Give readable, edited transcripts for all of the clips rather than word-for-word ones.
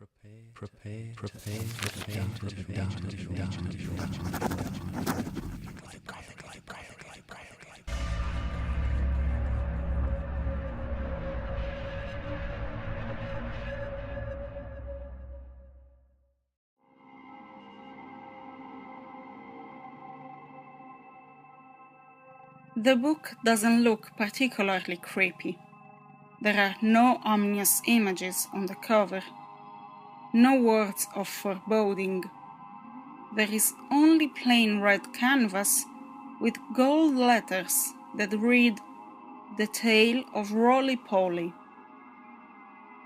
Prepare to The book doesn't look particularly creepy. There are no ominous images on the cover, no words of foreboding. There is only plain red canvas with gold letters that read, "The Tale of Roly.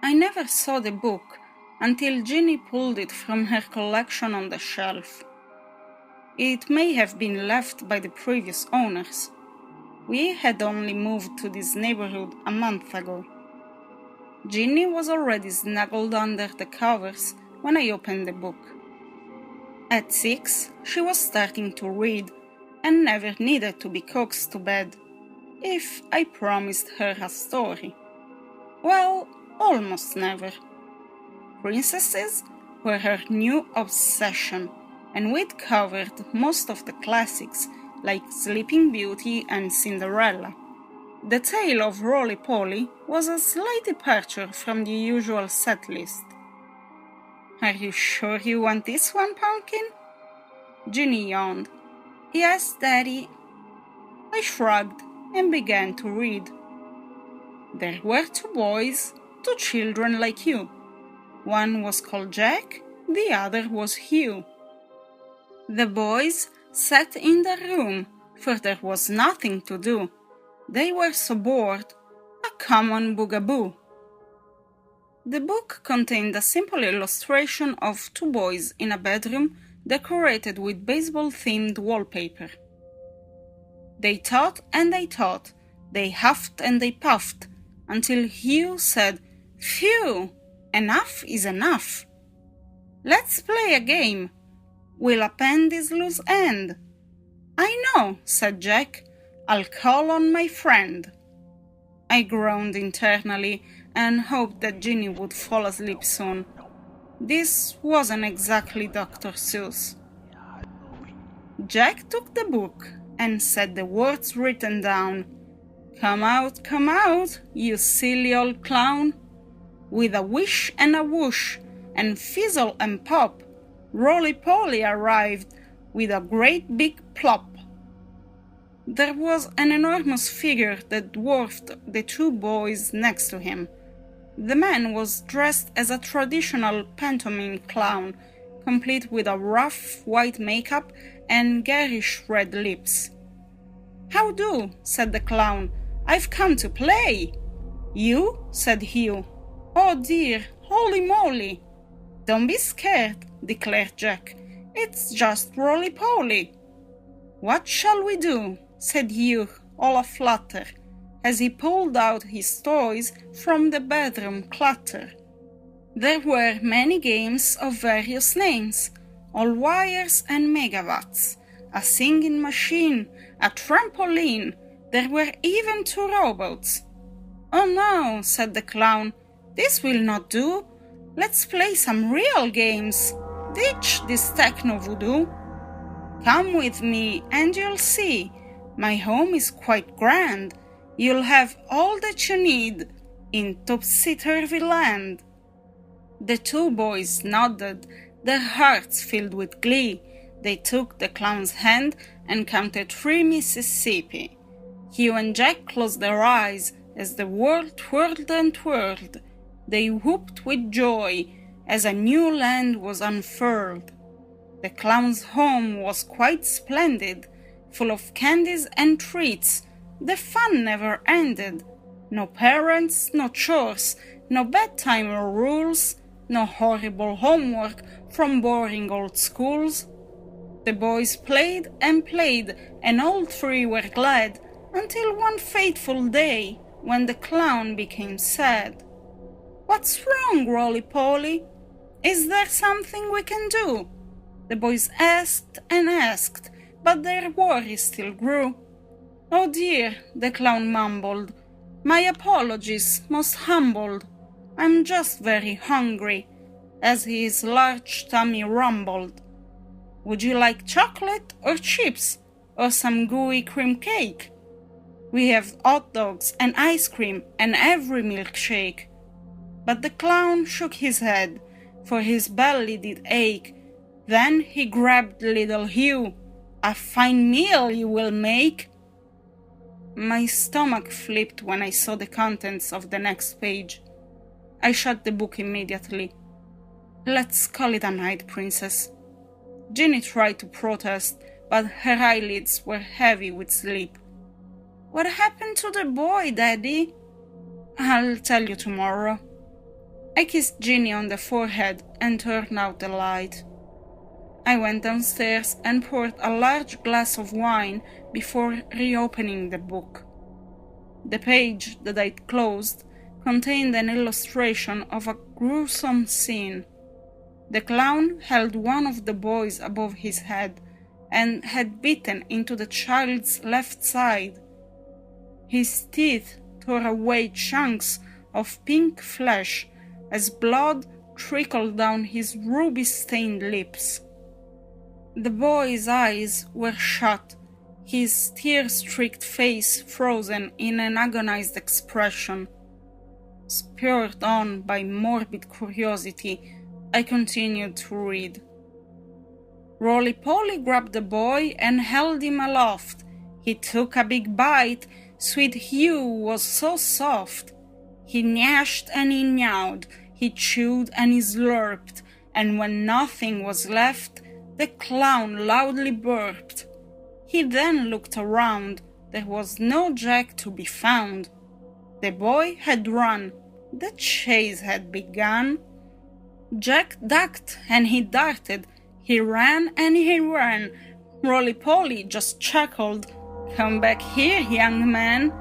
I never saw the book until Ginny pulled it from her collection on the shelf. It may have been left by the previous owners. We had only moved to this neighborhood a month ago. Ginny was already snuggled under the covers when I opened the book. At 6, she was starting to read and never needed to be coaxed to bed if I promised her a story. Well, almost never. Princesses were her new obsession, and we'd covered most of the classics like Sleeping Beauty and Cinderella. The Tale of Roly was a slight departure from the usual set list. "Are you sure you want this one, Pumpkin?" Ginny yawned. "Yes, Daddy." I shrugged and began to read. There were 2 boys, 2 children like you. One was called Jack, the other was Hugh. The boys sat in the room, for there was nothing to do. They were so bored, a common boogaboo. The book contained a simple illustration of 2 boys in a bedroom decorated with baseball-themed wallpaper. They thought and they thought, they huffed and they puffed, until Hugh said, "Phew, enough is enough. Let's play a game. We'll append this loose end." "I know," said Jack. "I'll call on my friend." I groaned internally and hoped that Ginny would fall asleep soon. This wasn't exactly Dr. Seuss. Jack took the book and said the words written down. Come out, you silly old clown." With a wish and a whoosh, and fizzle and pop, Roly arrived with a great big plop. There was an enormous figure that dwarfed the 2 boys next to him. The man was dressed as a traditional pantomime clown, complete with a rough white makeup and garish red lips. "How do?" said the clown. "I've come to play." "You?" said Hugh. "Oh dear, holy moly!" "Don't be scared," declared Jack. "It's just Roly. "What shall we do?" said Hugh, all aflutter, as he pulled out his toys from the bedroom clutter. There were many games of various names, all wires and megawatts, a singing machine, a trampoline, there were even 2 robots. "Oh no," said the clown, "this will not do. Let's play some real games. Ditch this techno voodoo. Come with me and you'll see. My home is quite grand. You'll have all that you need in topsy-turvy land." The 2 boys nodded, their hearts filled with glee. They took the clown's hand and counted 3 Mississippi. Hugh and Jack closed their eyes as the world twirled and twirled. They whooped with joy as a new land was unfurled. The clown's home was quite splendid, full of candies and treats. The fun never ended. No parents, no chores, no bedtime or rules, no horrible homework from boring old schools. The boys played and played, and all 3 were glad, until one fateful day when the clown became sad. "What's wrong, Roly? Is there something we can do?" The boys asked and asked, but their worries still grew. "Oh dear," the clown mumbled. "My apologies, most humbled. I'm just very hungry. as his large tummy rumbled. "Would you like chocolate or chips or some gooey cream cake? We have hot dogs and ice cream and every milkshake." But the clown shook his head, for his belly did ache. Then he grabbed little Hugh. "A fine meal you will make." My stomach flipped when I saw the contents of the next page. I shut the book immediately. "Let's call it a night, Princess." Ginny tried to protest, but her eyelids were heavy with sleep. "What happened to the boy, Daddy?" "I'll tell you tomorrow." I kissed Ginny on the forehead and turned out the light. I went downstairs and poured a large glass of wine before reopening the book. The page that I'd closed contained an illustration of a gruesome scene. The clown held one of the boys above his head and had bitten into the child's left side. His teeth tore away chunks of pink flesh as blood trickled down his ruby-stained lips. The boy's eyes were shut, his tear-streaked face frozen in an agonized expression. Spurred on by morbid curiosity, I continued to read. Roly-Poly grabbed the boy and held him aloft. He took a big bite. Sweet Hugh was so soft. He gnashed and he gnawed, he chewed and he slurped, and when nothing was left, the clown loudly burped. He then looked around. There was no Jack to be found. The boy had run. The chase had begun. Jack ducked and he darted. He ran and he ran. Roly-Poly just chuckled. "Come back here, young man.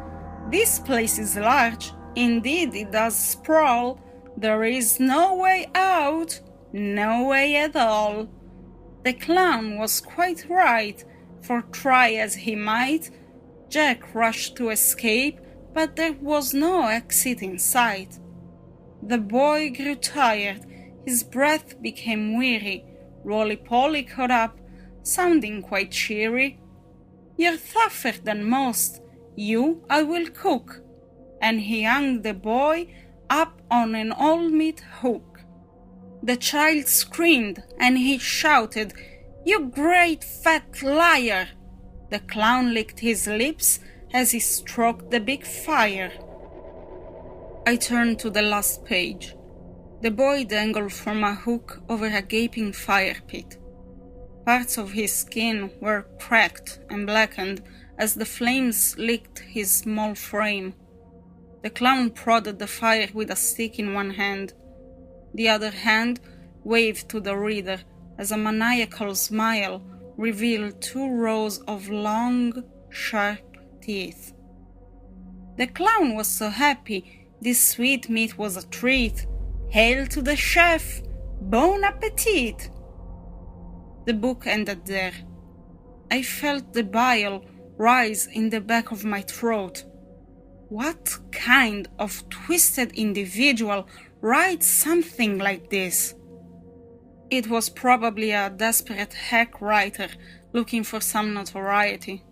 This place is large. Indeed, it does sprawl. There is no way out. No way at all." The clown was quite right, for try as he might, Jack rushed to escape, but there was no exit in sight. The boy grew tired, his breath became weary. Roly-Poly caught up, sounding quite cheery. "You're tougher than most. You I will cook." And he hung the boy up on an old meat hook. The child screamed and he shouted, "You great fat liar!" The clown licked his lips as he stroked the big fire. I turned to the last page. The boy dangled from a hook over a gaping fire pit. Parts of his skin were cracked and blackened as the flames licked his small frame. The clown prodded the fire with a stick in one hand. The other hand waved to the reader as a maniacal smile revealed 2 rows of long, sharp teeth. The clown was so happy. This sweet meat was a treat. Hail to the chef! Bon appetit! The book ended there. I felt the bile rise in the back of my throat. What kind of twisted individual writes something like this? It was probably a desperate hack writer looking for some notoriety.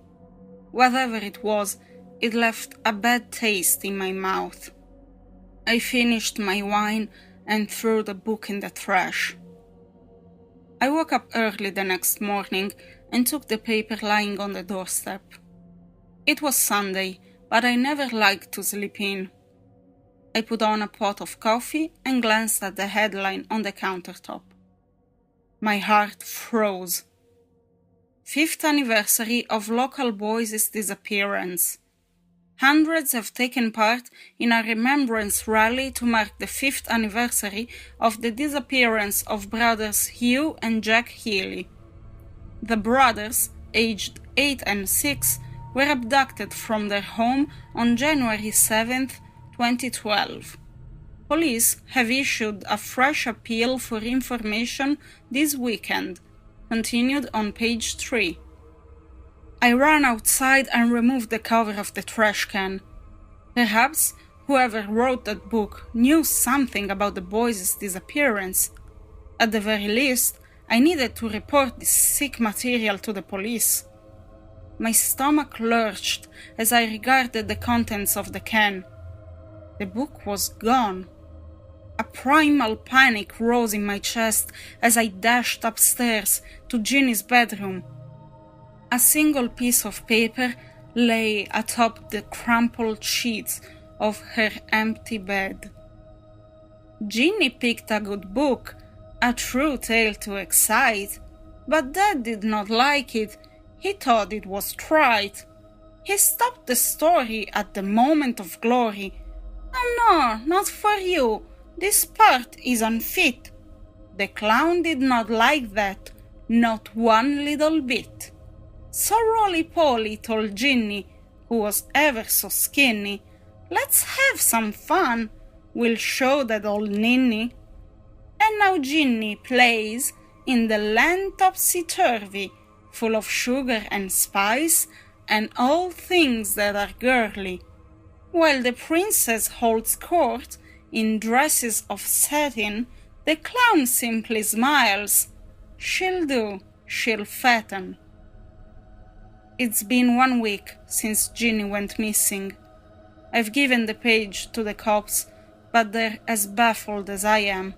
Whatever it was, it left a bad taste in my mouth. I finished my wine and threw the book in the trash. I woke up early the next morning and took the paper lying on the doorstep. It was Sunday, but I never liked to sleep in. I put on a pot of coffee and glanced at the headline on the countertop. My heart froze. 5th anniversary of local boys' disappearance. Hundreds have taken part in a remembrance rally to mark the 5th anniversary of the disappearance of brothers Hugh and Jack Healy. The brothers, aged 8 and 6, were abducted from their home on January 7, 2012. Police have issued a fresh appeal for information this weekend, continued on page 3. I ran outside and removed the cover of the trash can. Perhaps whoever wrote that book knew something about the boys' disappearance. At the very least, I needed to report this sick material to the police. My stomach lurched as I regarded the contents of the can. The book was gone. A primal panic rose in my chest as I dashed upstairs to Ginny's bedroom. A single piece of paper lay atop the crumpled sheets of her empty bed. Ginny picked a good book, a true tale to excite, but Dad did not like it. He thought it was trite. He stopped the story at the moment of glory. "Oh no, not for you. This part is unfit." The clown did not like that, not one little bit. So Roly-Poly told Ginny, who was ever so skinny, "Let's have some fun. We'll show that old ninny." And now Ginny plays in the land topsy-turvy, full of sugar and spice and all things that are girly, while the princess holds court in dresses of satin. The clown simply smiles. She'll do, she'll fatten. It's been 1 week since Ginny went missing. I've given the page to the cops, but they're as baffled as I am.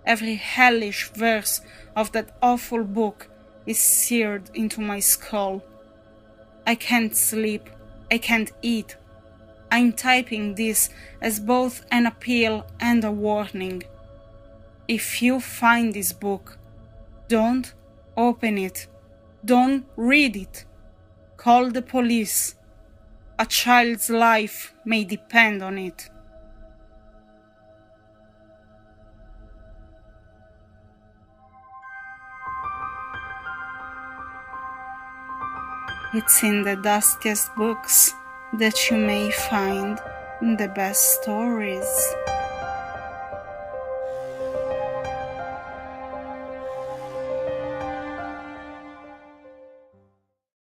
Every hellish verse of that awful book is seared into my skull. I can't sleep, I can't eat. I'm typing this as both an appeal and a warning. If you find this book, don't open it, don't read it. Call the police. A child's life may depend on it. It's in the dustiest books that you may find the best stories.